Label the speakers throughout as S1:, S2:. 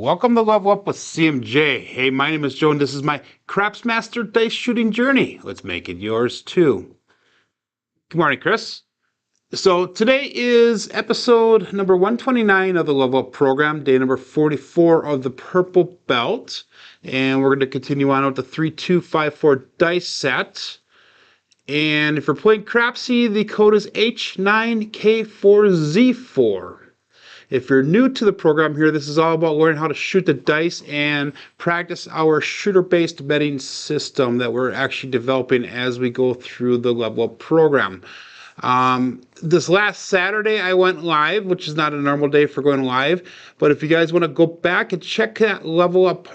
S1: Welcome to Level Up with CMJ. Hey, my name is Joe, and this is my Craps Master dice shooting journey. Let's make it yours too. Good morning, Chris. So today is episode number 129 of the Level Up program, day number 44 of the Purple Belt, and we're going to continue on with the 3254 dice set. And if you're playing Crapsee, the code is H9K4Z4. If you're new to the program here, this is all about learning how to shoot the dice and practice our shooter-based betting system that we're actually developing as we go through the Level Up program. This last Saturday I went live, which is not a normal day for going live, but if you guys want to go back and check that Level Up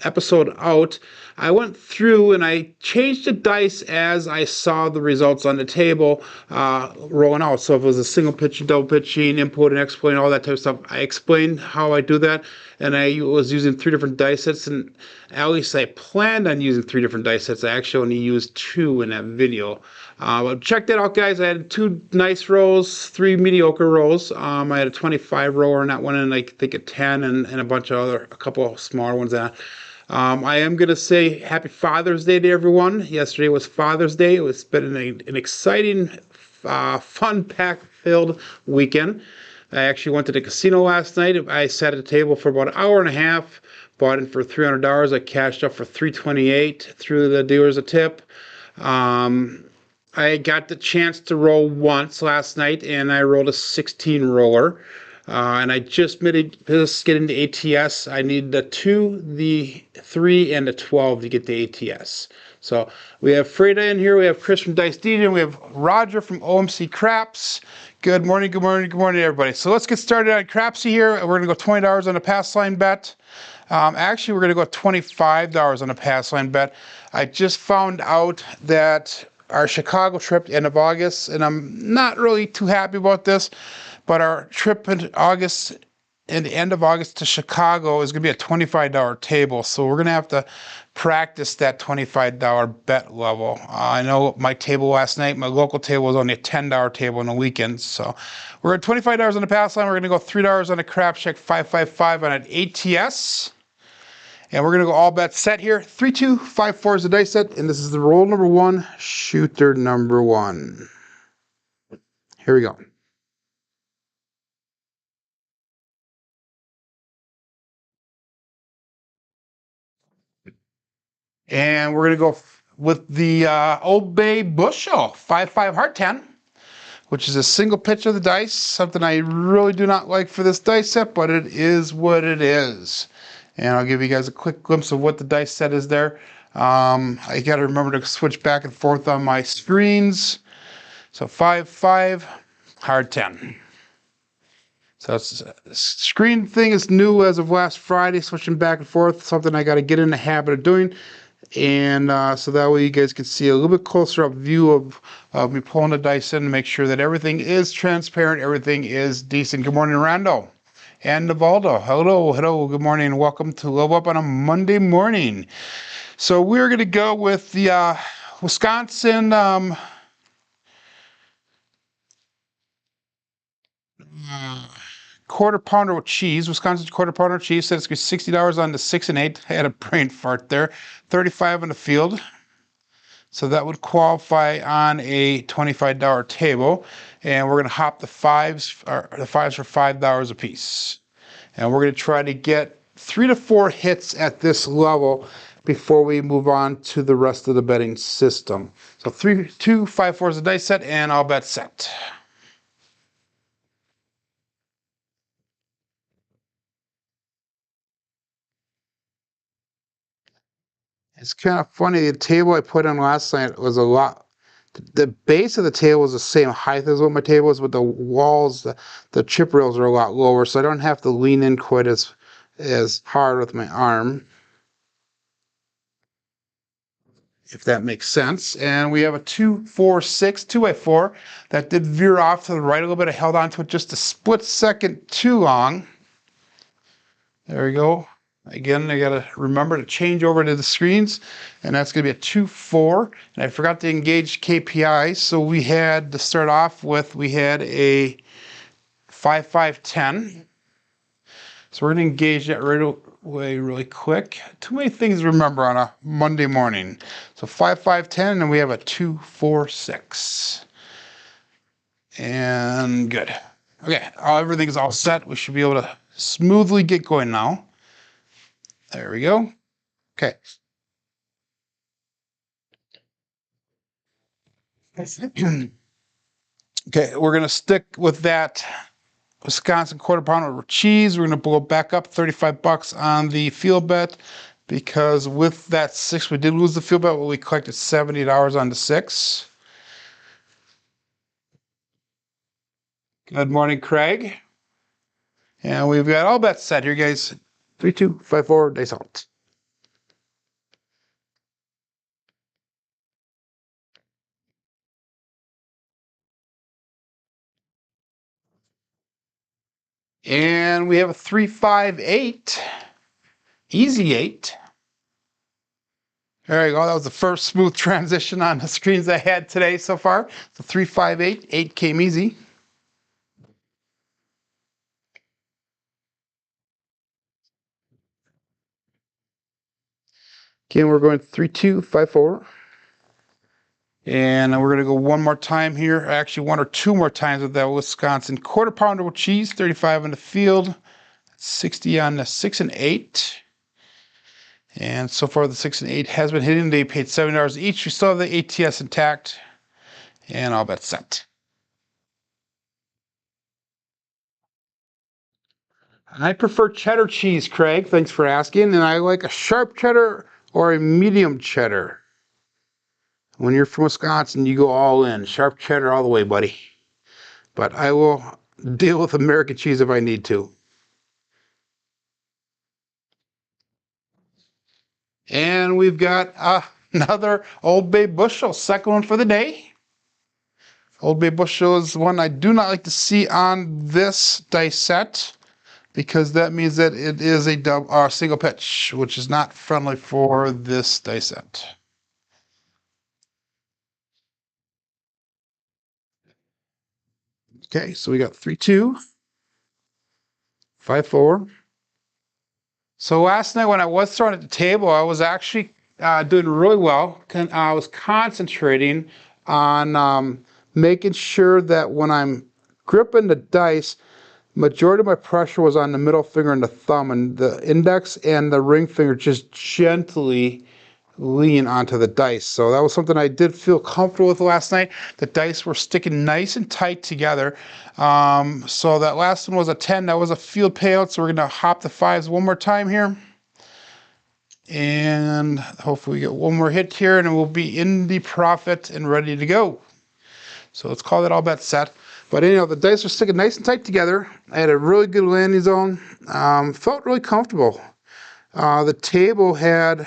S1: episode out, I went through and I changed the dice as I saw the results on the table rolling out. So if it was a single pitching, double pitching, input and exploit, all that type of stuff, I explained how I do that, and I was using 3 different dice sets, and at least I planned on using 3 different dice sets. I actually only used 2 in that video. But check that out, guys. I had 2 nice rolls, 3 mediocre rolls. I had a 25 roller in that one, and I think a 10, and a couple of smaller ones. I am going to say Happy Father's Day to everyone. Yesterday was Father's Day. It's been an exciting, fun, pack-filled weekend. I actually went to the casino last night. I sat at the table for about an hour and a half, bought in for $300. I cashed up for $328, threw the dealers a tip. I got the chance to roll once last night, and I rolled a 16 roller. And I just getting the ATS. I need the 2, the 3, and the 12 to get the ATS. So we have Freda in here. We have Chris from Dice DJ, and we have Roger from OMC Craps. Good morning, good morning, good morning, everybody. So let's get started on Crapsee here. We're going to go $20 on a pass line bet. Actually, we're going to go $25 on a pass line bet. I just found out that our Chicago trip, end of August, and I'm not really too happy about this, but our trip in August, in the end of August to Chicago, is going to be a $25 table. So we're going to have to practice that $25 bet level. I know my table last night, my local table was only a $10 table on the weekends. So we're at $25 on the pass line. We're going to go $3 on a crap check, 555 on an ATS. And we're going to go all bets set here. 3254 is the dice set, and this is the roll number 1, shooter number 1. Here we go. And we're going to go with the Old Bay Bushel 5-5 Heart 10, which is a single pitch of the dice, something I really do not like for this dice set, but it is what it is. And I'll give you guys a quick glimpse of what the dice set is there. I got to remember to switch back and forth on my screens. So 5-5 Heart 10. So it's, screen thing is new as of last Friday, switching back and forth, something I got to get in the habit of doing. And so that way you guys can see a little bit closer up view of me pulling the dice in to make sure that everything is transparent, everything is decent. Good morning, Rando and Navaldo. Hello, good morning, and welcome to Level Up on a Monday morning. So we're going to go with the Wisconsin quarter pounder with cheese. Wisconsin quarter pounder with cheese. Said it's going to be $60 on the 6 and 8. I had a brain fart there. 35 on the field. So that would qualify on a $25 table. And we're going to hop the fives for $5 a piece. And we're going to try to get 3 to 4 hits at this level before we move on to the rest of the betting system. So 3, 2, 5, 4 is the dice set, and all bets set. It's kind of funny, the table I put on last night was a lot, the base of the table is the same height as what my table is, but the walls, the chip rails are a lot lower, so I don't have to lean in quite as hard with my arm, if that makes sense. And we have a 2-4-6, 2x4, that did veer off to the right a little bit. I held on to it just a split second too long. There we go. Again, I got to remember to change over to the screens, and that's going to be a 2-4. And I forgot to engage KPI, so we had to start off with, we had a 5-5-10. So we're going to engage that right away really quick. Too many things to remember on a Monday morning. So 5, 5, 10, and we have a 2, 4, 6. And good. Okay, everything's all set. We should be able to smoothly get going now. There we go. Okay. Okay, we're going to stick with that Wisconsin quarter pounder with cheese. We're going to blow back up $35 on the field bet because with that 6, we did lose the field bet, but we collected $70 on the 6. Good morning, Craig. And we've got all bets set here, guys. 3, 2, 5, 4, dice out. And we have a 3, 5, 8. Easy 8. There you go. That was the first smooth transition on the screens I had today so far. So 3, 5, 8. 8 came easy. Again, we're going 3, 2, 5, 4. And we're going to go one more time here. Actually, 1 or 2 more times with that Wisconsin quarter pounder with cheese. 35 on the field. 60 on the 6 and 8. And so far, the 6 and 8 has been hitting. They paid $70 each. We still have the ATS intact. And all bets set. I prefer cheddar cheese, Craig. Thanks for asking. And I like a sharp cheddar or a medium cheddar. When you're from Wisconsin, you go all in. Sharp cheddar all the way, buddy. But I will deal with American cheese if I need to. And we've got another Old Bay bushel, second one for the day. Old Bay bushel is one I do not like to see on this dice set because that means that it is a single pitch, which is not friendly for this dice set. Okay, so we got 3, 2, 5, 4. So last night when I was throwing at the table, I was actually doing really well. I was concentrating on making sure that when I'm gripping the dice, majority of my pressure was on the middle finger and the thumb, and the index and the ring finger just gently lean onto the dice. So that was something I did feel comfortable with last night. The dice were sticking nice and tight together. So that last one was a 10. That was a field payout. So we're going to hop the 5s one more time here. And hopefully we get one more hit here and we'll be in the profit and ready to go. So let's call that all bets set. But anyhow, the dice are sticking nice and tight together. I had a really good landing zone. Felt really comfortable. The table had,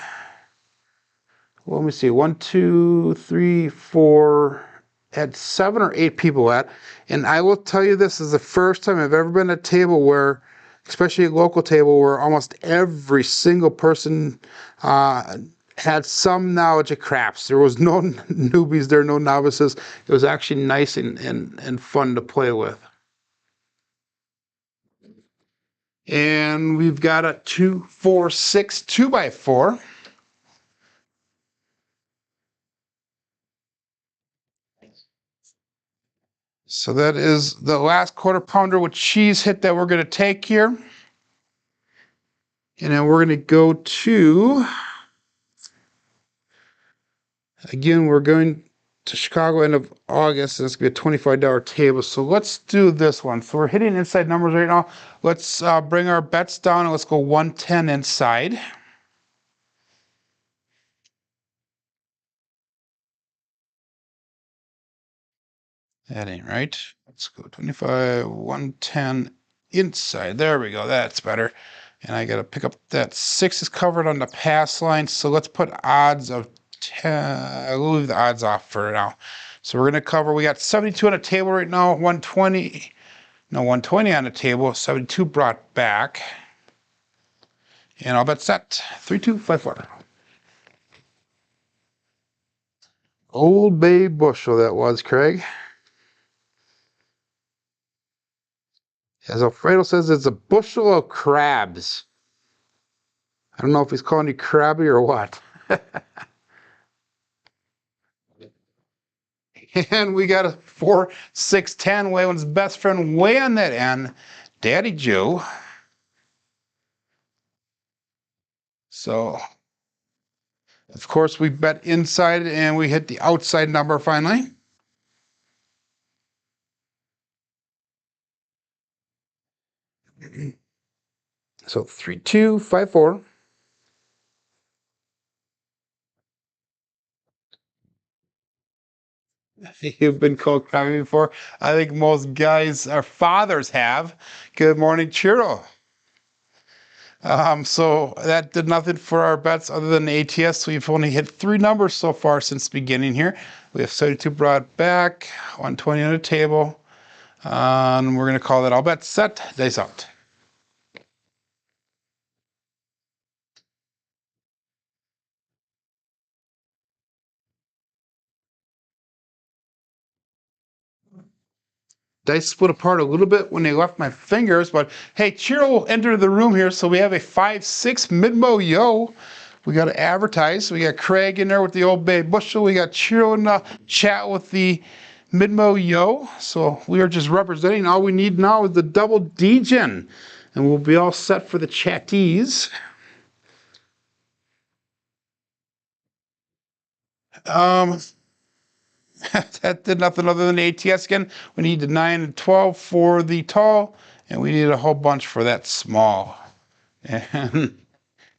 S1: well, let me see, 1, 2, 3, 4, had 7 or 8 people at. And I will tell you, this is the first time I've ever been at a table where, especially a local table, where almost every single person had some knowledge of craps. There was no newbies there, no novices. It was actually nice and fun to play with. And we've got a 2, 4, 6, 2x4. So that is the last quarter pounder with cheese hit that we're going to take here. And then we're going to go to, again, we're going to Chicago end of August, and it's going to be a $25 table. So let's do this one. So we're hitting inside numbers right now. Let's bring our bets down and let's go 110 inside. That ain't right. Let's go 25, 110 inside. There we go. That's better. And I got to pick up that 6 is covered on the pass line. So let's put odds of 10. We'll leave the odds off for now. So we're going to cover. We got 72 on the table right now. 120. No, 120 on the table. 72 brought back. And I'll bet set. 3, 2, 5, 4. Old Bay bushel that was, Craig. As Alfredo says, it's a bushel of crabs. I don't know if he's calling you crabby or what. And we got a 4, 6, 10 way one's best friend way on that end, Daddy Joe. So, of course, we bet inside and we hit the outside number finally. So 3, 2, 5, 4. You've been called crabby before. I think most guys, our fathers have. Good morning, Chiro. So that did nothing for our bets other than the ATS. So we've only hit 3 numbers so far since the beginning here. We have 72 brought back, 120 on the table. And we're going to call that all bets set, dice out. Dice split apart a little bit when they left my fingers, but hey, Chiro entered the room here, so we have a 5-6 mid-mo yo. We got to advertise. We got Craig in there with the old Bay Bushel. We got Chiro in the chat with the mid-mo yo. So we are just representing. All we need now is the double D-gen, and we'll be all set for the chatties. That did nothing other than the ATS again. We need the 9 and 12 for the tall, and we need a whole bunch for that small. And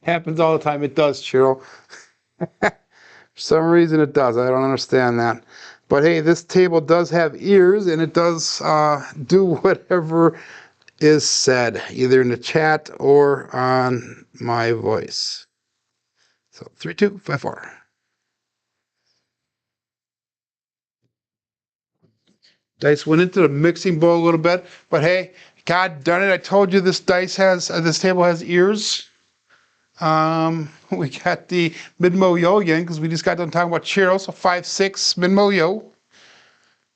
S1: happens all the time. It does, Cheryl. For some reason it does. I don't understand that. But hey, this table does have ears, and it does do whatever is said, either in the chat or on my voice. So 3, 2, 5, 4. Dice went into the mixing bowl a little bit, but hey, God darn it! I told you this this table has ears. We got the mid-mo yo again because we just got done talking about Chiro, so 5-6 mid-mo yo,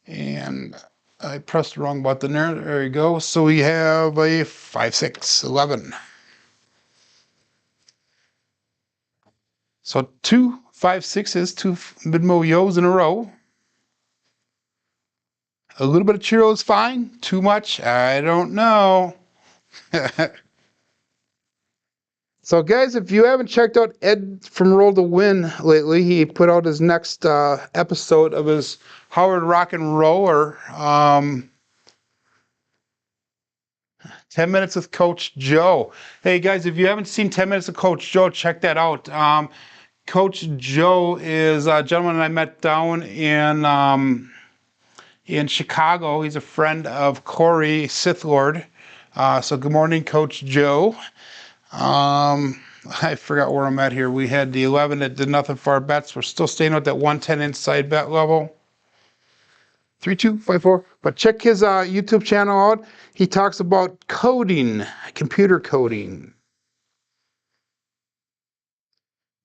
S1: and I pressed the wrong button there. There you go. So we have a 5-6 11. So 2 5-6s, 2 mid-mo yos in a row. A little bit of Chiro is fine. Too much? I don't know. So guys, if you haven't checked out Ed from Roll to Win lately, he put out his next episode of his Howard Rock and Roller 10 Minutes with Coach Joe. Hey guys, if you haven't seen 10 Minutes with Coach Joe, check that out. Coach Joe is a gentleman I met down in Chicago. He's a friend of Corey Sith Lord. So good morning, Coach Joe. I forgot where I'm at here. We had the 11 that did nothing for our bets. We're still staying at that 110 inside bet level. 3, 2, 5, 4. But check his YouTube channel out. He talks about coding, computer coding.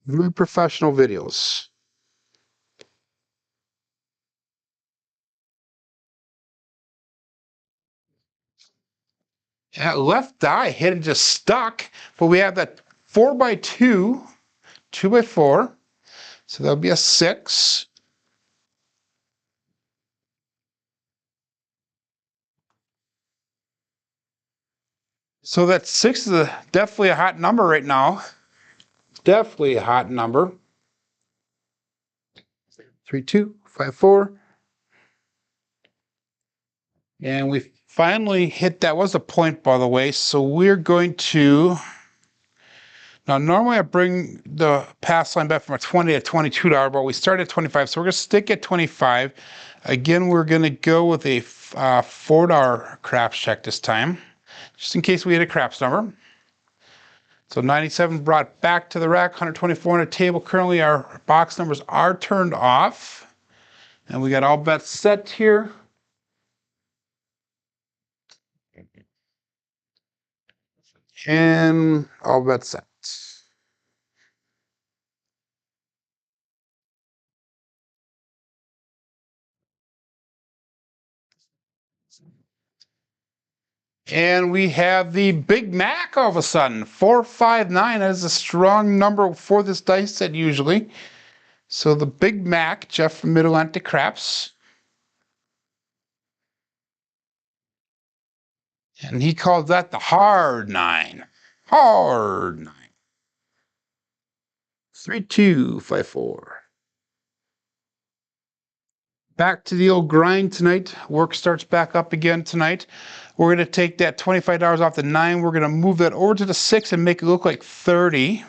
S1: Very professional videos. That left die hit and just stuck. But we have that 4x2, 2x4. So that'll be a 6. So that 6 is definitely a hot number right now. Definitely a hot number. 3, 2, 5, 4. And we finally hit, that was a point, by the way. So we're going to, now normally I bring the pass line back from a 20 to $22, but we started at 25. So we're going to stick at 25. Again, we're going to go with a $4 craps check this time, just in case we hit a craps number. So 97 brought back to the rack, 124 on the table. Currently our box numbers are turned off. And we got all bets set here. And all bets set. And we have the Big Mac all of a sudden, 459. That is a strong number for this dice set usually. So the Big Mac, Jeff from Mid-Atlantic Craps. And he calls that the hard 9. Hard 9. 3254. Back to the old grind tonight. Work starts back up again tonight. We're going to take that $25 off the 9. We're going to move that over to the 6 and make it look like 30.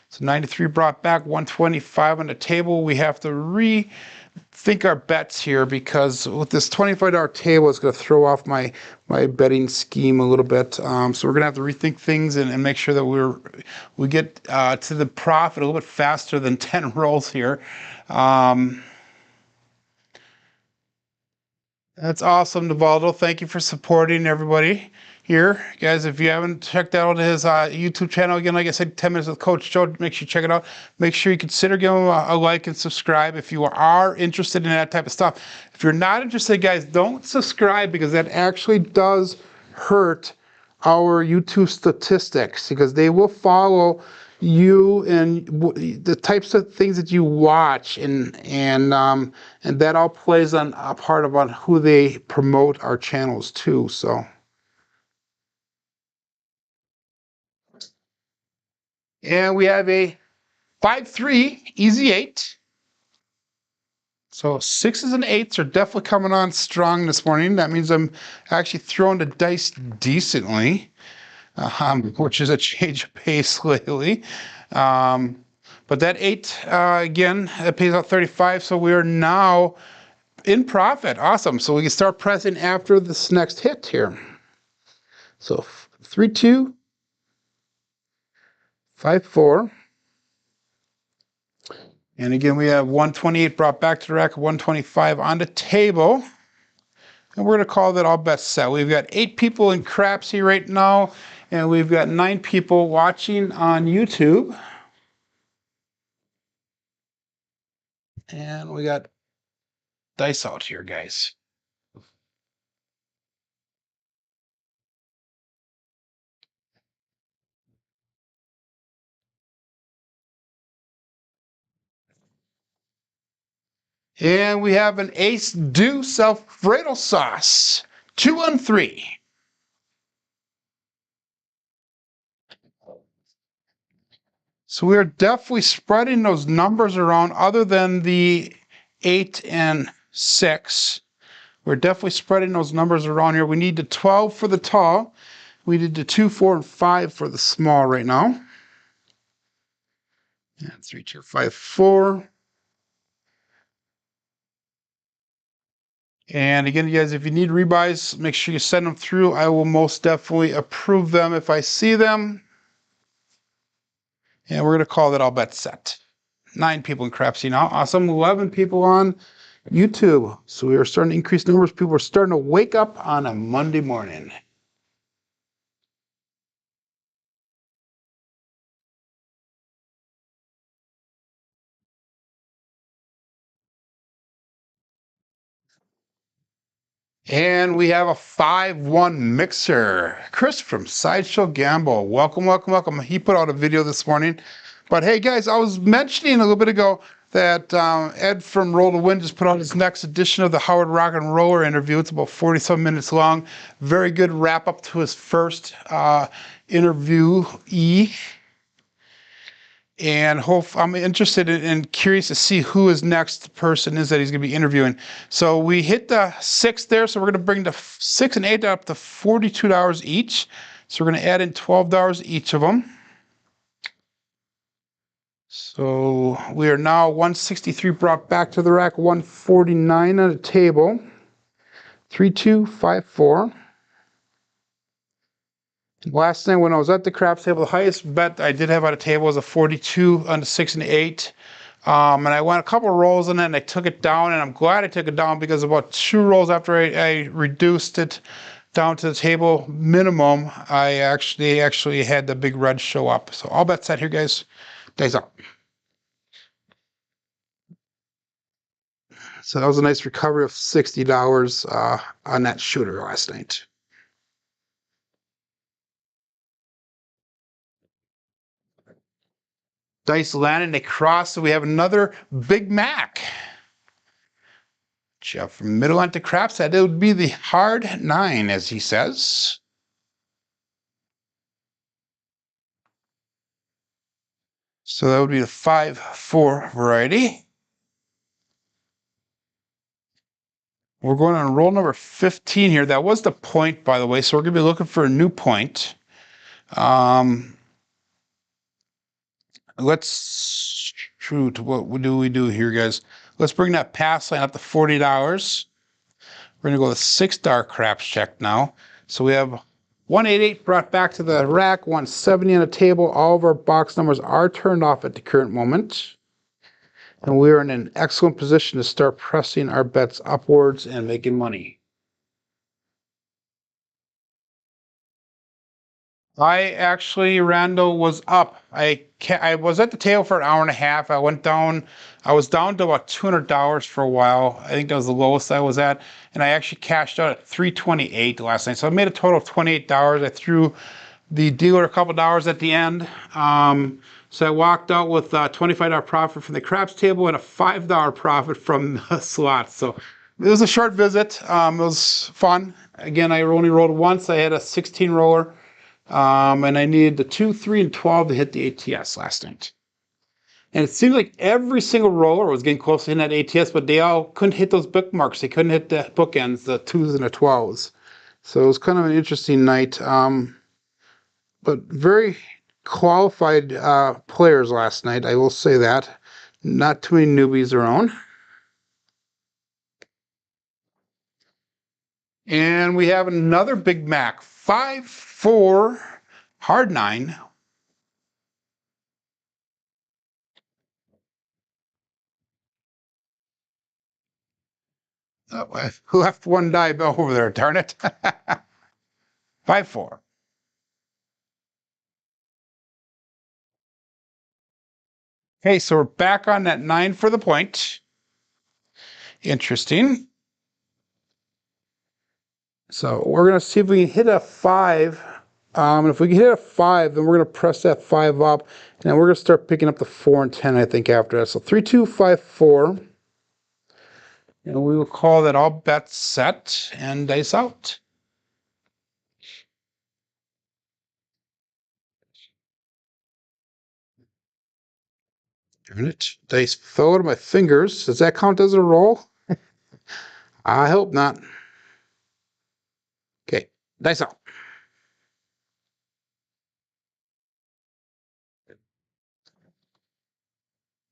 S1: So 93 brought back, 125 on the table. We have to rethink our bets here because with this $25 table, it's going to throw off my betting scheme a little bit. So we're going to have to rethink things and make sure that we get to the profit a little bit faster than 10 rolls here. That's awesome, Navaldo. Thank you for supporting everybody here. Guys, if you haven't checked out his YouTube channel, again, like I said, 10 Minutes with Coach Joe, make sure you check it out. Make sure you consider giving him a like and subscribe if you are interested in that type of stuff. If you're not interested, guys, don't subscribe because that actually does hurt our YouTube statistics because they will follow you and the types of things that you watch and that all plays on a part of on who they promote our channels to. So and we have a 5-3 easy 8. So 6s and 8s are definitely coming on strong this morning. That means I'm actually throwing the dice decently. Which is a change of pace lately. But that 8, again, it pays out 35, so we are now in profit. Awesome. So we can start pressing after this next hit here. So 3-2, 5-4. And again, we have 128 brought back to the rack, 125 on the table. And we're going to call that all bets set. We've got 8 people in Crapsee right now, and we've got 9 people watching on YouTube. And we got dice out here, guys. And we have an ace deuce Alfredo sauce. 2-3. So we're definitely spreading those numbers around other than the 8 and 6. We're definitely spreading those numbers around here. We need the 12 for the tall. We did the 2, 4, and 5 for the small right now. And 3, 2, 5, 4. And again, you guys, if you need rebuys, make sure you send them through. I will most definitely approve them if I see them. And we're going to call that all bets set. 9 people in Crapsee now. Awesome. 11 people on YouTube. So we are starting to increase numbers. People are starting to wake up on a Monday morning. And we have a 5-1 mixer. Chris from Sideshow Gamble. Welcome, welcome, welcome. He put out a video this morning. But hey, guys, I was mentioning a little bit ago that Ed from Roll to Win just put out his next edition of the Howard Rock and Roller interview. It's about 40-some minutes long. Very good wrap up to his first interviewee. And I'm interested and curious to see who his next person is that he's going to be interviewing. So we hit the 6 there, so we're going to bring the 6 and 8 up to $42 each. So we're going to add in $12 each of them. So we are now 163 brought back to the rack, 149 on the table. 3, 2, 5, 4. Last night when I was at the craps table, the highest bet I did have on the table was a 42 on the 6 and 8. And I went a couple of rolls in it and I took it down, and I'm glad I took it down because about 2 rolls after I reduced it down to the table minimum, I actually had the big red show up. So all bets set here, guys. Days up. So that was a nice recovery of $60 on that shooter last night. Dice landing, they cross, so we have another Big Mac. Jeff from middle onto craps, that it would be the hard 9, as he says. So that would be the 5-4 variety. We're going on roll number 15 here. That was the point, by the way, so we're going to be looking for a new point. Let's shoot. What do we do here, guys? Let's bring that pass line up to $40. We're going to go with $6 craps check now. So we have 188 brought back to the rack, 170 on the table. All of our box numbers are turned off at the current moment. And we are in an excellent position to start pressing our bets upwards and making money. I actually, Randall, was up. I was at the table for an hour and a half. I went down. I was down to about $200 for a while. I think that was the lowest I was at. And I actually cashed out at $328 last night. So I made a total of $28. I threw the dealer a couple dollars at the end. So I walked out with a $25 profit from the craps table and a $5 profit from the slots. So it was a short visit. It was fun. Again, I only rolled once. I had a 16 roller. And I needed the 2, 3, and 12 to hit the ATS last night. And it seemed like every single roller was getting close to hitting that ATS, but they all couldn't hit those bookmarks. They couldn't hit the bookends, the 2s and the 12s. So it was kind of an interesting night. But very qualified players last night, I will say that. Not too many newbies around. And we have another Big Mac, 5-4, hard 9. Oh, I left one die over there, darn it. 5-4. Okay, so we're back on that 9 for the point. Interesting. So we're going to see if we can hit a 5. And if we can hit a 5, then we're going to press that 5 up. And then we're going to start picking up the 4 and 10, I think, after that. So 3, 2, 5, 4. And we will call that all bets set and dice out. Darn it. Dice fell out of my fingers. Does that count as a roll? I hope not. Okay, dice out.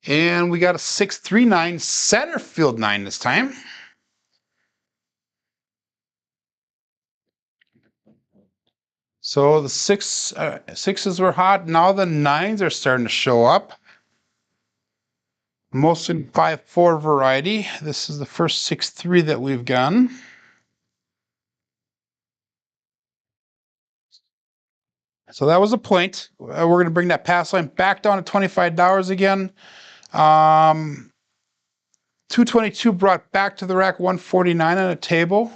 S1: And we got a 6-3-9 center field 9 this time. So the sixes were hot. Now the 9s are starting to show up. Mostly 5-4 variety. This is the first 6-3 that we've gotten. So that was a point. We're going to bring that pass line back down to $25 again. 222 brought back to the rack, 149 on a table.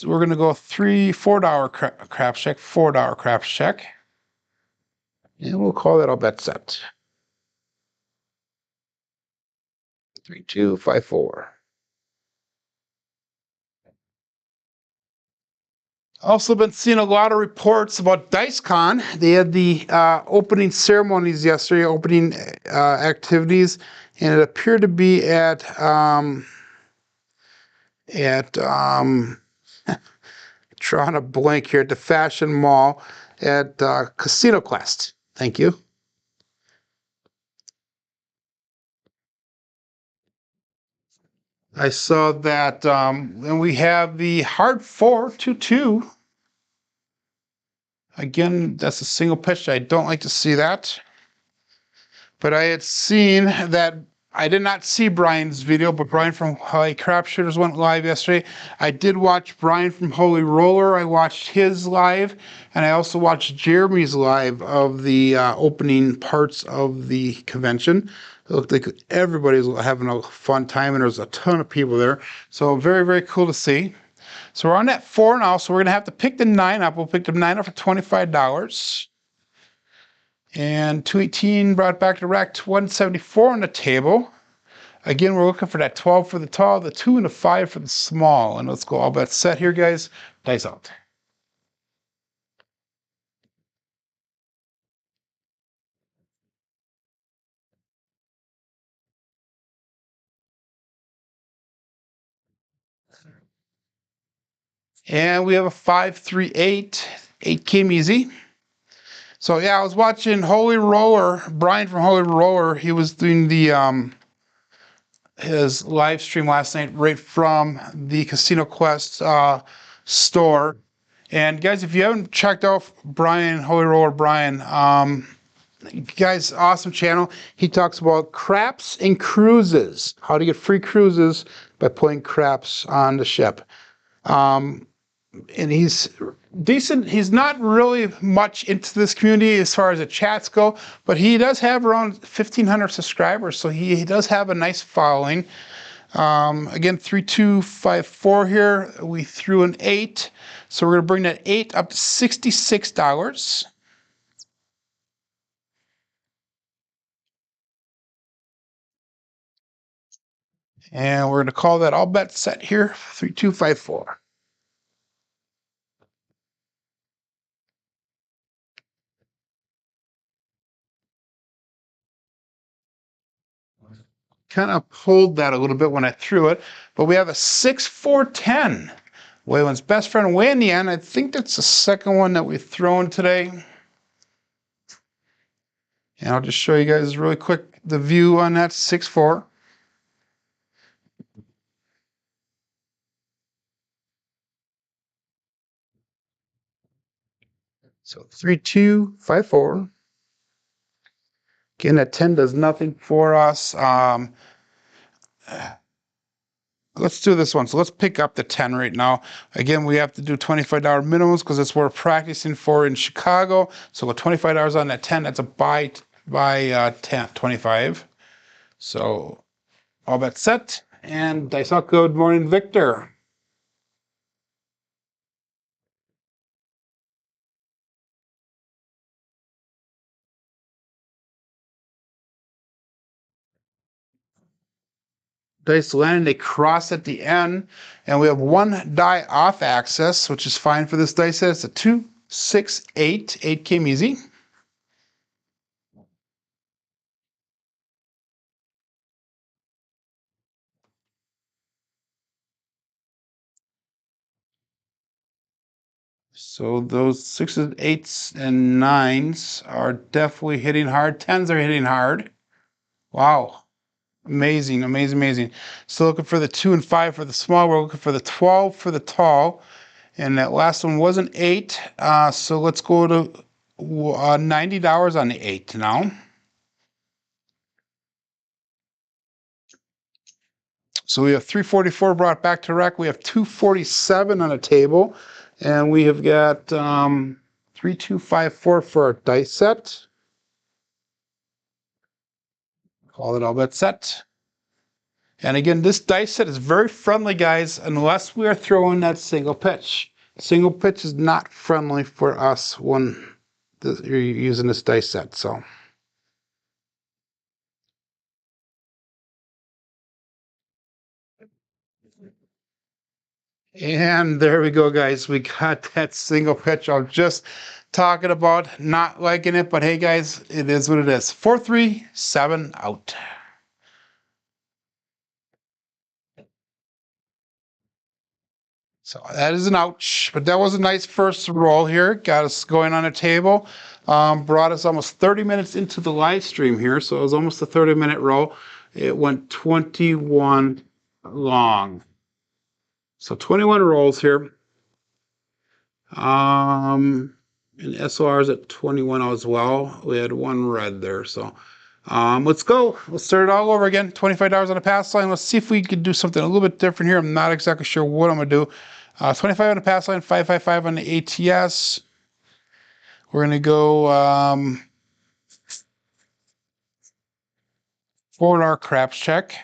S1: We're going to go $4 craps check, $4 craps check. And we'll call that all bet set. 3, 2, 5, 4. Also been seeing a lot of reports about DiceCon. They had the opening ceremonies yesterday, opening activities, and it appeared to be at drawing a blank here, at the Fashion Mall at Casino Quest. Thank you. I saw that, and we have the hard 4-2-2. Again, that's a single pitch. I don't like to see that. But I had seen that. I did not see Brian's video, but Brian from Holy Crap Shooters went live yesterday. I did watch Brian from Holy Roller. I watched his live, and I also watched Jeremy's live of the opening parts of the convention. It looked like everybody was having a fun time, and there was a ton of people there. So very, very cool to see. So we're on that 4 now, so we're going to have to pick the 9 up. We'll pick the 9 up for $25. And 218 brought back to rack to 174 on the table. Again, we're looking for that 12 for the tall, the 2 and the 5 for the small. And let's go all bet set here, guys. Dice out. And we have a 538, 8 came easy. So yeah, I was watching Holy Roller, Brian from Holy Roller. He was doing the his live stream last night right from the Casino Quest store. And guys, if you haven't checked out Brian, Holy Roller Brian, guys, awesome channel. He talks about craps and cruises, how to get free cruises by playing craps on the ship. And he's decent. He's not really much into this community as far as the chats go, but he does have around 1,500 subscribers, so he does have a nice following. Again, 3254 here. We threw an 8, so we're going to bring that 8 up to $66. And we're going to call that all bet set here, 3254. Kind of pulled that a little bit when I threw it, but we have a 6-4-10. Waylon's best friend way in the end. I think that's the second one that we've thrown today. And I'll just show you guys really quick the view on that 6-4. So 3-2-5-4. Again, that 10 does nothing for us. Let's do this one. So let's pick up the 10 right now. Again, we have to do $25 minimums because that's what we're practicing for in Chicago. So with $25 on that 10, that's a buy 10, 25. So all bet set. And dice out. Good morning, Victor. Dice landing, they cross at the end, and we have one die off axis, which is fine for this dice set. It's a 2, 6, 8. 8 came easy. So those 6s, 8s, and 9s are definitely hitting hard. 10s are hitting hard. Wow. Amazing, amazing, amazing. So looking for the 2 and 5 for the small. We're looking for the 12 for the tall. And that last one was an 8. So let's go to $90 on the 8 now. So we have 344 brought back to rack. We have 247 on the table. And we have got 3254 for our dice set. Call it all bet set. And again, this dice set is very friendly, guys, unless we are throwing that single pitch. Single pitch is not friendly for us when you're using this dice set. So. And there we go, guys. We got that single pitch. I'm just talking about not liking it, but hey, guys, it is what it is. 4-3-7 out. So that is an ouch, but that was a nice first roll here. Got us going on a table. Brought us almost 30 minutes into the live stream here, so it was almost a 30-minute roll. It went 21 long. So 21 rolls here. And SOR's at 21 as well. We had one red there, so let's go. Let's start it all over again. $25 on the pass line. Let's see if we could do something a little bit different here. I'm not exactly sure what I'm gonna do. 25 on the pass line, 555 on the ATS. We're gonna go forward our craps check.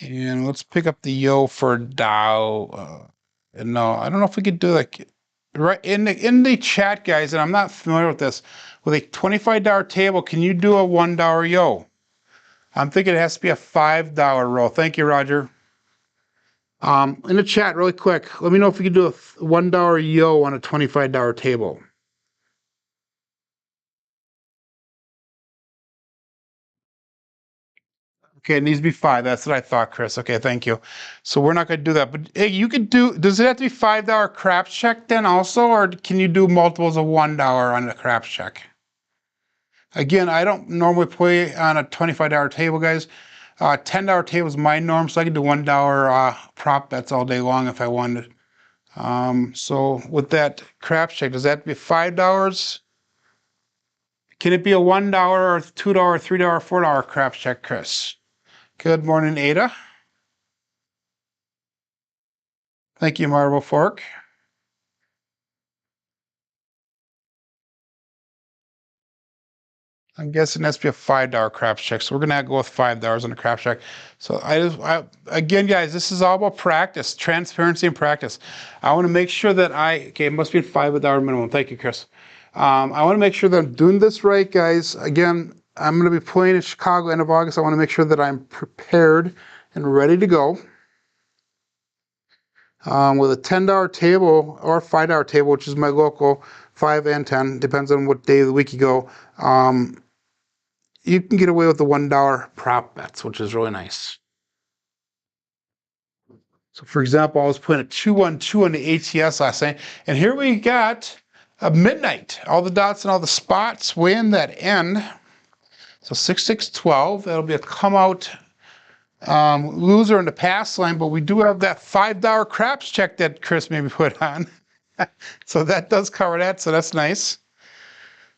S1: And let's pick up the yo for Dow. No, I don't know if we could do like right in the chat, guys, and I'm not familiar with this. With a $25 table, can you do a $1 yo? I'm thinking it has to be a $5 roll. Thank you, Roger. In the chat, really quick, let me know if you can do a $1 yo on a $25 table. Okay, it needs to be 5. That's what I thought, Chris. Okay, thank you. So we're not going to do that. But hey, you could do, does it have to be $5 craps check then also, or can you do multiples of $1 on the craps check? Again, I don't normally play on a $25 table, guys. $10 table is my norm, so I can do $1 prop bets all day long if I wanted. So with that craps check, does that be $5? Can it be a $1 or $2, $3, $4 craps check, Chris? Good morning, Ada. Thank you, Marble Fork. I'm guessing that's be a $5 craps check. So we're gonna go with $5 on the craps check. So again, guys, this is all about practice, transparency and practice. I want to make sure that okay, it must be a $5 minimum. Thank you, Chris. I want to make sure that I'm doing this right, guys. Again, I'm going to be playing in Chicago end of August. I want to make sure that I'm prepared and ready to go. With a $10 table or $5 table, which is my local, 5 and 10, depends on what day of the week you go. You can get away with the $1 prop bets, which is really nice. So, for example, I was playing a 2-1-2 on the ATS last night, and here we got a midnight. All the dots and all the spots way in that end. So 6-6-12. That'll be a come out loser in the pass line, but we do have that $5 craps check that Chris maybe put on. So that does cover that, so that's nice.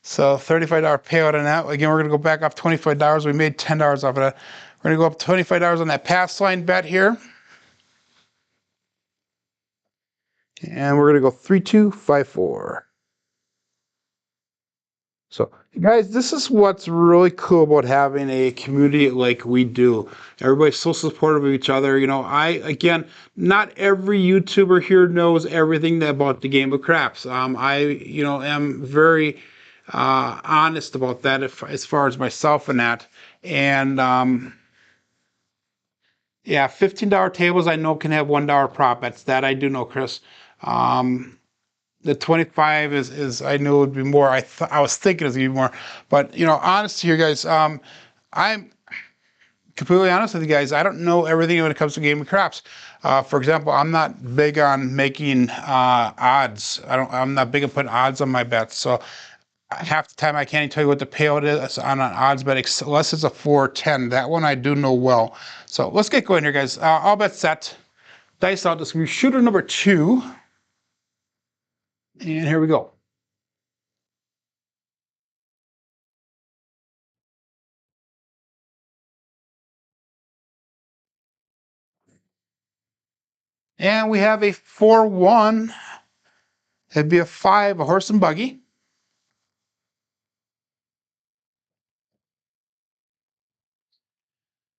S1: So $35 payout on that. Again, we're going to go back up $25. We made $10 off of that. We're going to go up $25 on that pass line bet here. And we're going to go 3-2-5-4. So, guys, this is what's really cool about having a community like we do. Everybody's so supportive of each other. You know, again, not every YouTuber here knows everything about the game of craps. Am very honest about that as far as myself and that. And yeah, $15 tables I know can have $1 prop bets. That I do know, Chris. The 25 is I knew it would be more. I was thinking it was gonna be more, but you know, honest here, guys. I'm completely honest with you guys. I don't know everything when it comes to game of craps. For example, I'm not big on making odds. I'm not big on putting odds on my bets. So half the time I can't even tell you what the payout is on an odds bet, unless it's a 4-10. That one I do know well. So let's get going here, guys. All bets set. Dice out. This is gonna be shooter number 2. And here we go. And we have a 4-1. It'd be a 5, a horse and buggy.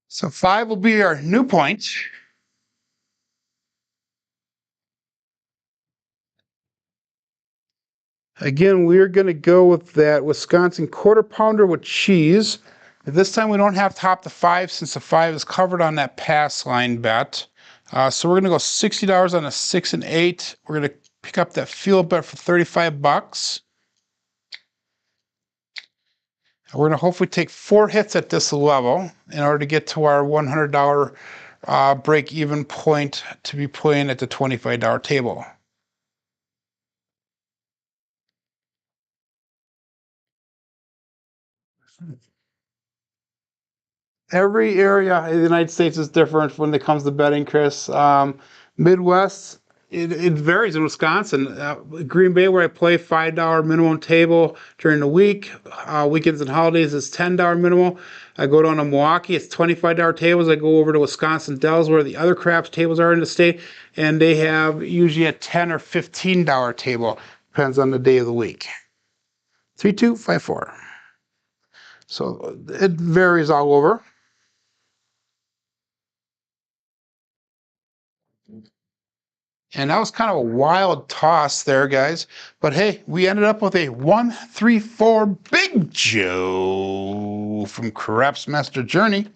S1: So 5 will be our new point. Again, we're going to go with that Wisconsin quarter pounder with cheese. This time we don't have to hop the 5 since the 5 is covered on that pass line bet. So we're going to go $60 on a 6 and 8. We're going to pick up that field bet for $35. We're going to hopefully take 4 hits at this level in order to get to our $100 break-even point to be playing at the $25 table. Every area in the United States is different when it comes to betting, Chris. Midwest, it varies in Wisconsin. Green Bay, where I play, $5 minimum table during the week. Weekends and holidays is $10 minimum. I go down to Milwaukee, it's $25 tables. I go over to Wisconsin Dells, where the other craps tables are in the state, and they have usually a $10 or $15 table. Depends on the day of the week. 3-2-5-4. So it varies all over. And that was kind of a wild toss there, guys. But hey, we ended up with a 1-3-4 Big Joe from Crapsee Master Journey.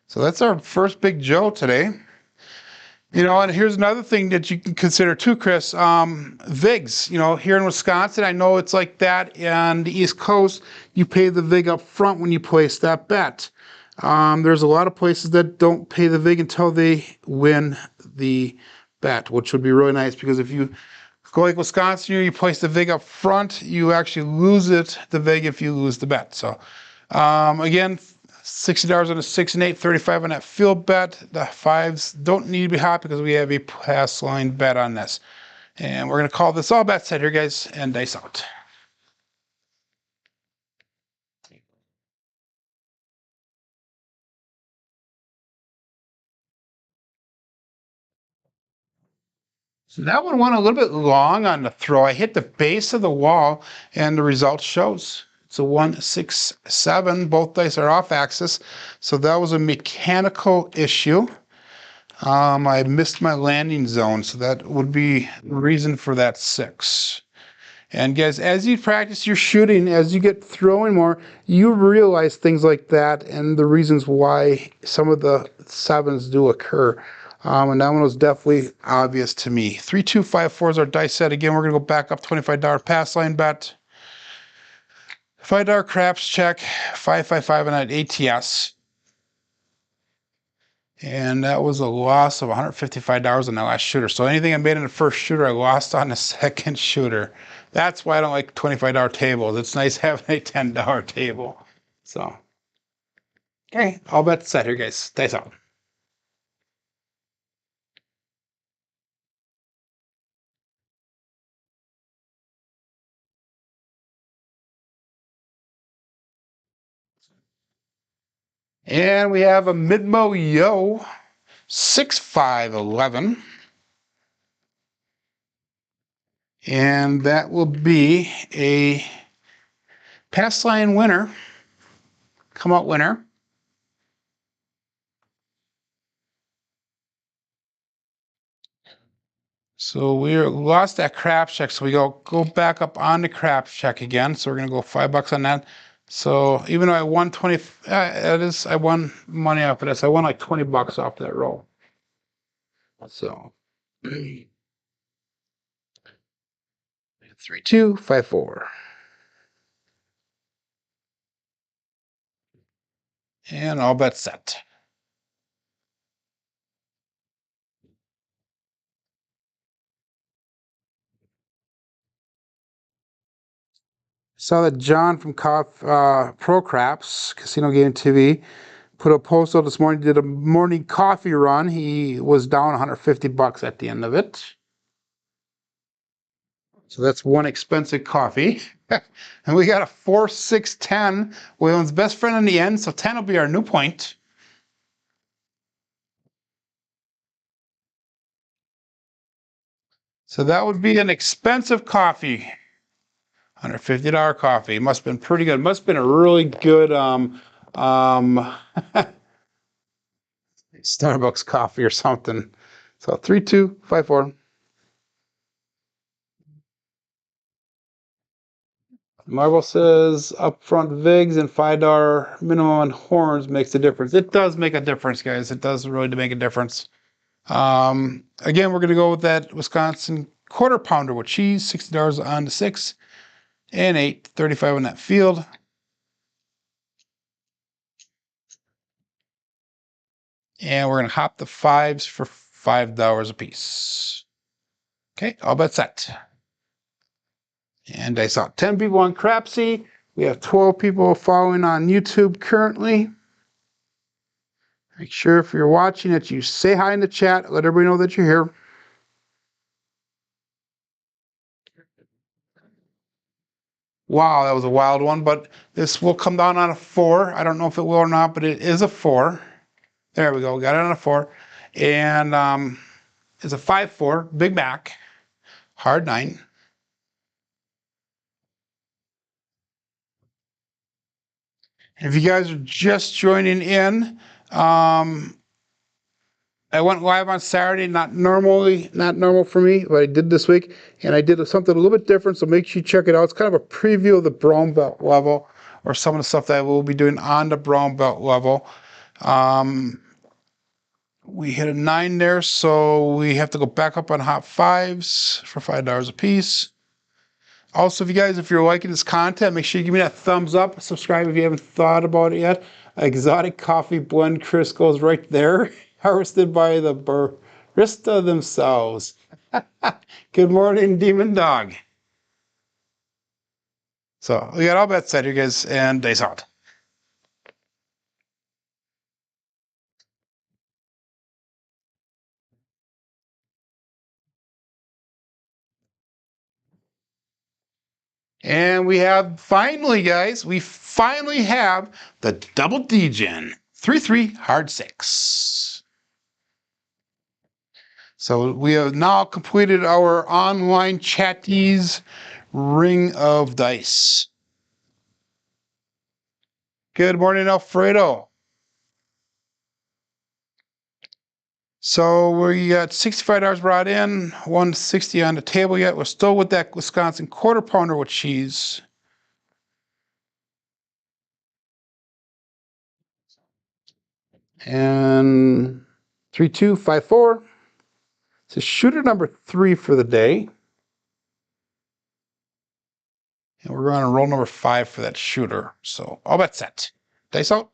S1: So that's our first Big Joe today. You know, and here's another thing that you can consider too, Chris. VIGs, you know, here in Wisconsin, I know it's like that on the East Coast. You pay the VIG up front when you place that bet. There's a lot of places that don't pay the VIG until they win the bet, which would be really nice because if you go like Wisconsin, you place the VIG up front, you actually lose the VIG if you lose the bet. So again, $60 on a 6 and 8, 35 on that field bet. The 5s don't need to be hot because we have a pass line bet on this. And we're going to call this all bet set here, guys, and dice out. So that one went a little bit long on the throw. I hit the base of the wall, and the result shows. It's a 1, 6, 7. Both dice are off axis. So that was a mechanical issue. I missed my landing zone, so that would be the reason for that 6. And guys, as you practice your shooting, as you get throwing more, you realize things like that and the reasons why some of the 7s do occur. And that one was definitely obvious to me. 3, 2, 5, 4 is our dice set. Again, we're going to go back up $25 pass line bet. $5 craps check, 555 on that ATS. And that was a loss of $155 on that last shooter. So anything I made in the first shooter, I lost on the second shooter. That's why I don't like $25 tables. It's nice having a $10 table. So, okay, all bets set here, guys. Dice out. And we have a Midmo Yo 6511. And that will be a pass line winner, come out winner. So we lost that crap check, so we go back up on the crap check again. So we're gonna go $5 on that. So even though I won 20, I won money off of this. I won like $20 off that roll. So 3, 2, 5, 4. And all bets set. Saw that John from Pro Craps Casino Game TV put a post out this morning. Did a morning coffee run. He was down $150 at the end of it. So that's one expensive coffee. And we got a 4, 6, 10. Waylon's best friend in the end. So 10 will be our new point. So that would be an expensive coffee. $150 coffee. Must have been pretty good. Must have been a really good Starbucks coffee or something. So 3, 2, 5, 4. Marvel says upfront VIGs and $5 minimum on horns makes a difference. It does make a difference, guys. It does really make a difference. Again, we're going to go with that Wisconsin quarter pounder with cheese, $60 on the 6 and 8, 35 on that field. And we're going to hop the 5s for $5 a piece. Okay, all bets set. And I saw 10 people on Crapsee. We have 12 people following on YouTube currently. Make sure if you're watching that you say hi in the chat. Let everybody know that you're here. Wow, that was a wild one, but this will come down on a 4. I don't know if it will or not, but it is a 4. There we go, got it on a 4. And it's a 5-4, Big Mac, hard 9. If you guys are just joining in, I went live on Saturday, not normal for me, but I did this week, and I did something a little bit different, so make sure you check it out. It's kind of a preview of the brown belt level, or some of the stuff that we'll be doing on the brown belt level. We hit a 9 there, so we have to go back up on hot 5s for $5 a piece. Also, if you're liking this content, make sure you give me that thumbs up. Subscribe if you haven't thought about it yet. Exotic coffee blend Crisco's right there, harvested by the barista themselves. Good morning, Demon Dog. So we got all that said here, guys, and days out. And we have finally, guys, we finally have the double D-Gen 3-3 hard 6. So we have now completed our online chatties ring of dice. Good morning, Alfredo. So we got $65 brought in, $160 on the table yet. We're still with that Wisconsin quarter pounder with cheese. And 3254. It's shooter number 3 for the day. And we're going to roll number 5 for that shooter. So all bets set. Dice out.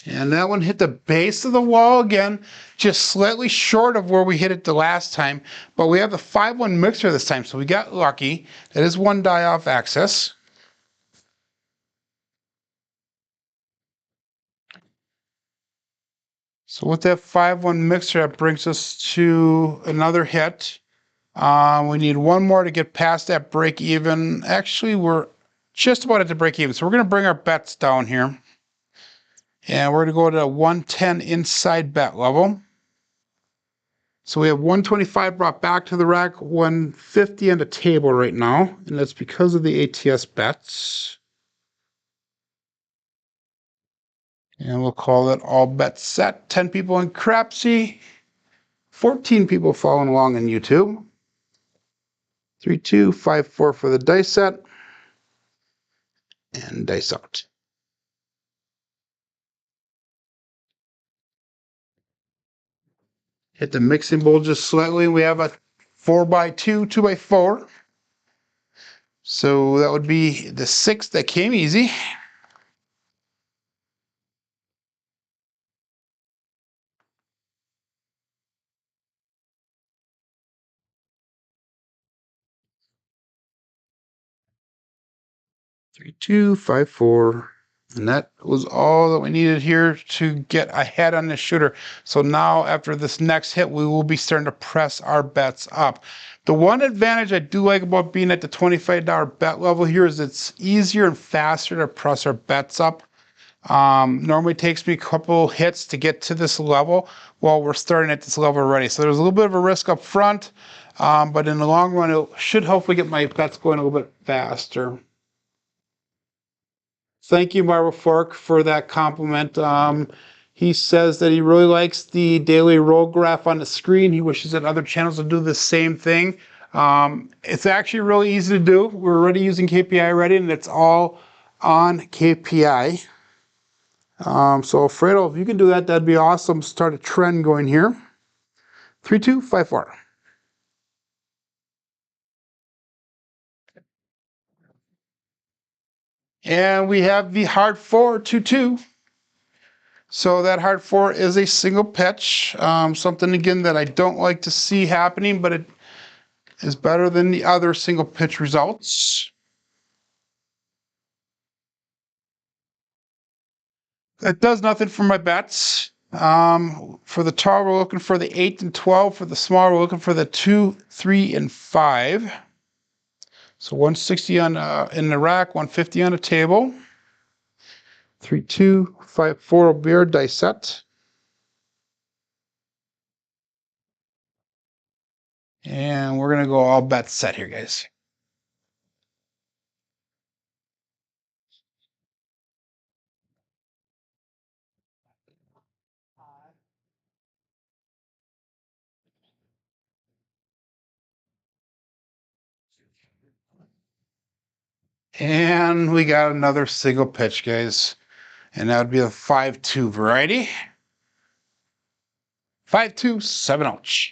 S1: And that one hit the base of the wall again, just slightly short of where we hit it the last time. But we have the 5-1 mixer this time, so we got lucky. That is 1 die off axis. So with that 5-1 mixer, that brings us to another hit. We need 1 more to get past that break even. Actually, we're just about at the break even. So we're going to bring our bets down here. And we're going to go to 110 inside bet level. So we have 125 brought back to the rack, 150 on the table right now. And that's because of the ATS bets. And we'll call it all bets set. 10 people in Crapsee. 14 people following along on YouTube. 3254 for the dice set. And dice out. Hit the mixing bowl just slightly. We have a 4x2, 2x4. So that would be the 6 that came easy. Three, 2, 5, 4. And that was all that we needed here to get ahead on this shooter. So now after this next hit, we will be starting to press our bets up. The one advantage I do like about being at the $25 bet level here is it's easier and faster to press our bets up. Normally takes me a couple hits to get to this level while we're starting at this level already. So there's a little bit of a risk up front, but in the long run, it should hopefully get my bets going a little bit faster. Thank you, Marble Fork, for that compliment. He says that he really likes the daily roll graph on the screen. He wishes that other channels would do the same thing. It's actually really easy to do. We're already using KPI already, and it's all on KPI. So Alfredo, if you can do that, that'd be awesome. Start a trend going here. 3, 2, 5, 4. And we have the hard 4, 2, 2. So that hard 4 is a single pitch. Something, again, that I don't like to see happening, but it is better than the other single pitch results. That does nothing for my bets. For the tall, we're looking for the 8 and 12. For the small, we're looking for the 2, 3, and 5. So 160 on in the rack, 150 on the table. 3, 2, 5, 4 will be our dice set. And we're going to go all bet set here, guys. And we got another single pitch, guys. And that would be a 5-2 variety. 5-2, 7-0.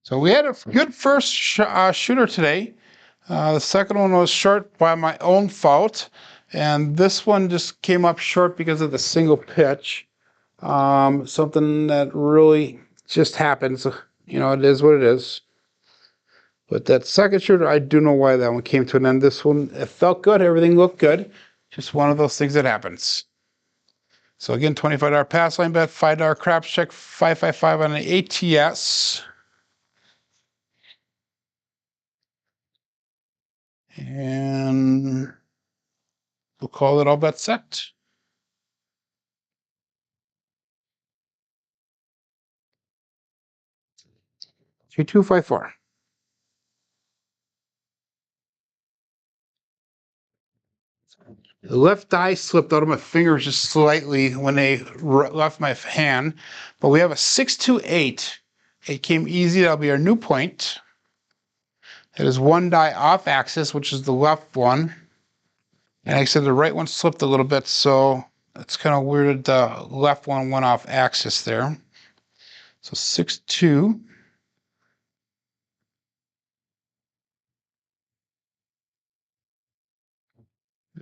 S1: So we had a good first shooter today. The second one was short by my own fault. And this one just came up short because of the single pitch. Something that really just happens. You know, it is what it is. But that second shooter, I do know why that one came to an end. This one, it felt good. Everything looked good. Just one of those things that happens. So again, $25 pass line bet, $5 craps check, 555 on the ATS. And we'll call it all bet set. 3254. The left eye slipped out of my fingers just slightly when they left my hand, but we have a 628. It came easy. That'll be our new point. That is one die off axis, which is the left one. And like I said, the right one slipped a little bit, so it's kind of weird. The left one went off axis there. So 6-2.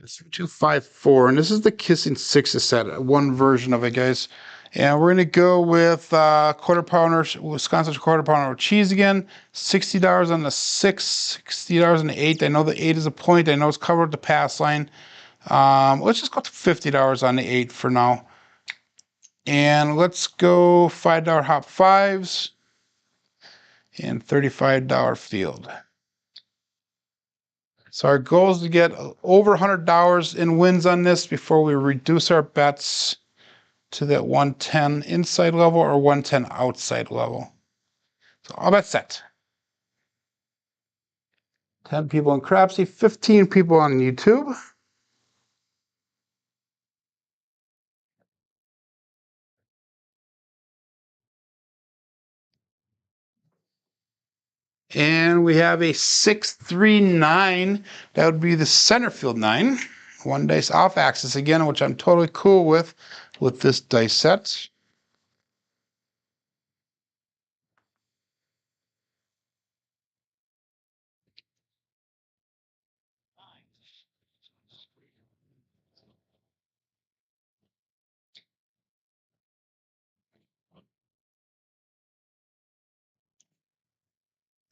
S1: It's 254, and this is the Kissing Sixes set, one version of it, guys. And we're gonna go with quarter pounder, Wisconsin quarter pounder with cheese again. $60 on the 6, $60 on the 8. I know the 8 is a point. I know it's covered the pass line. Let's just go to $50 on the 8 for now. And let's go $5 hop fives and $35 field. So our goal is to get over $100 in wins on this before we reduce our bets to that 110 inside level or 110 outside level. So all bet set. 10 people in Crapsee, 15 people on YouTube. And we have a 639. That would be the center field 9. One dice off axis again, which I'm totally cool with this dice set.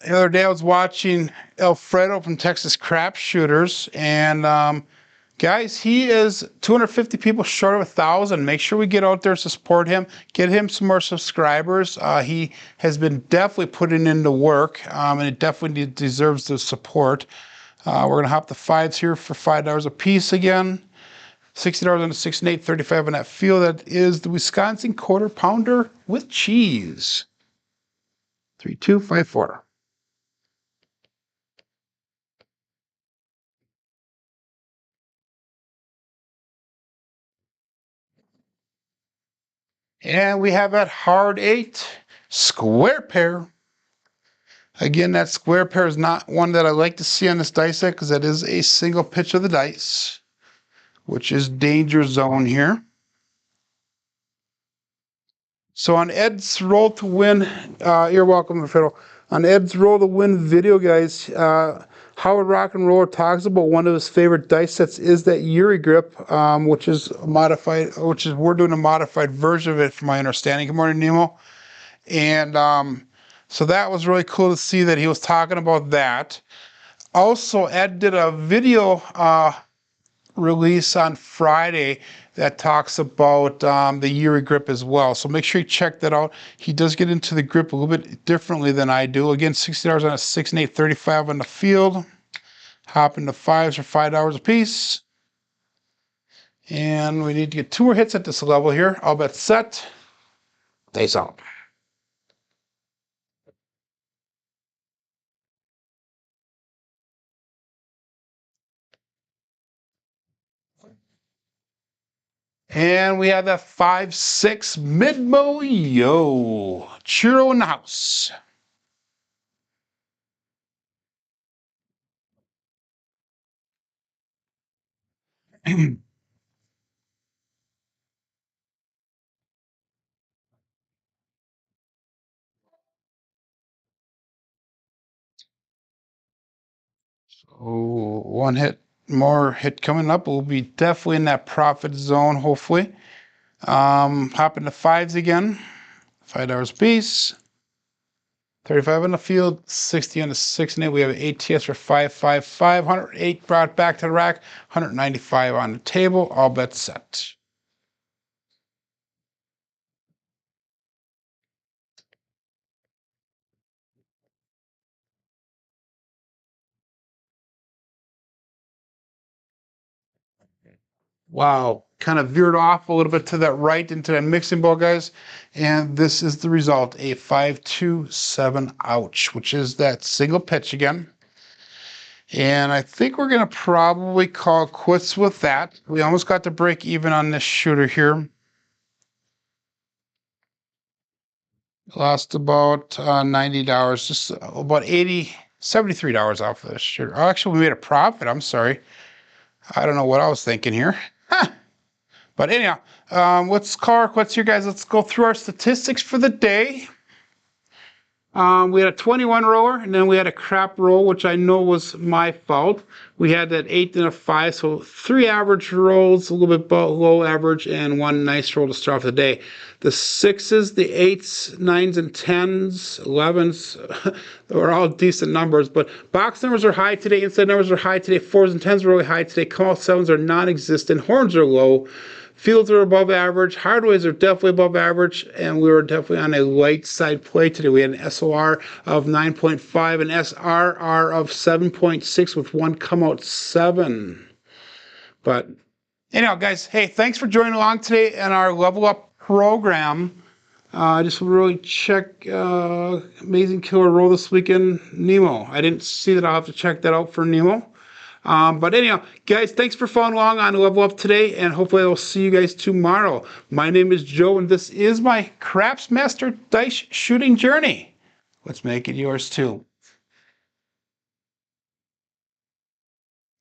S1: The other day I was watching Alfredo from Texas Crap Shooters, and guys, he is 250 people short of 1,000. Make sure we get out there to support him, get him some more subscribers. He has been definitely putting in the work, and it definitely deserves the support. We're going to hop the fives here for $5 a piece again. $60 on the 6 and 8, 35 on that field. That is the Wisconsin quarter pounder with cheese. 3254. And we have that hard 8 square pair. Again, that square pair is not one that I like to see on this dice set because that is a single pitch of the dice, which is danger zone here. So on Ed's roll to win, you're welcome, Fiddle. On Ed's roll to win video, guys, Howard Rock and Roller talks about one of his favorite dice sets is that Yuri grip, which is modified, we're doing a modified version of it from my understanding. Good morning, Nemo. And so that was really cool to see that he was talking about that. Also, Ed did a video release on Friday that talks about the Yuri grip as well. So make sure you check that out. He does get into the grip a little bit differently than I do. Again, $60 on a 6 and 8, 35 on the field. Hop into fives for $5 a piece. And we need to get 2 more hits at this level here. All bet set. Dice out. And we have that 5-6 mid-mo yo. Churro in the house. So one more hit coming up. We'll be definitely in that profit zone, hopefully. Hop into fives again. $5 piece. 35 on the field, 60 on the 6 and 8. We have an ATS for 555. 108 brought back to the rack, 195 on the table. All bets set. Wow, kind of veered off a little bit to that right into that mixing bowl, guys. And this is the result, a 5-2-7 ouch, which is that single pitch again. And I think we're going to probably call quits with that. We almost got to break even on this shooter here. Lost about $90, just about $73 off of this shooter. Oh, actually, we made a profit. I'm sorry. I don't know what I was thinking here. But anyhow, let's call our quits here, guys. Let's go through our statistics for the day. We had a 21 roller, and then we had a crap roll, which I know was my fault. We had that 8 and a 5, so 3 average rolls, a little bit below average, and 1 nice roll to start off the day. The 6s, the 8s, 9s, and 10s, 11s, were all decent numbers, but box numbers are high today, inside numbers are high today, 4s and 10s are really high today, come out 7s are non-existent, horns are low. Fields are above average. Hardways are definitely above average, and we were definitely on a light side play today. We had an SOR of 9.5, an SRR of 7.6 with 1 come out 7. But anyhow, guys, hey, thanks for joining along today in our Level Up program. I just really check Amazing Killer Roll this weekend, Nemo. I didn't see that. I'll have to check that out for Nemo. But anyhow, guys, thanks for following along on Level Up today, and hopefully I'll see you guys tomorrow. My name is Joe, and this is my Craps Master Dice Shooting Journey. Let's make it yours too.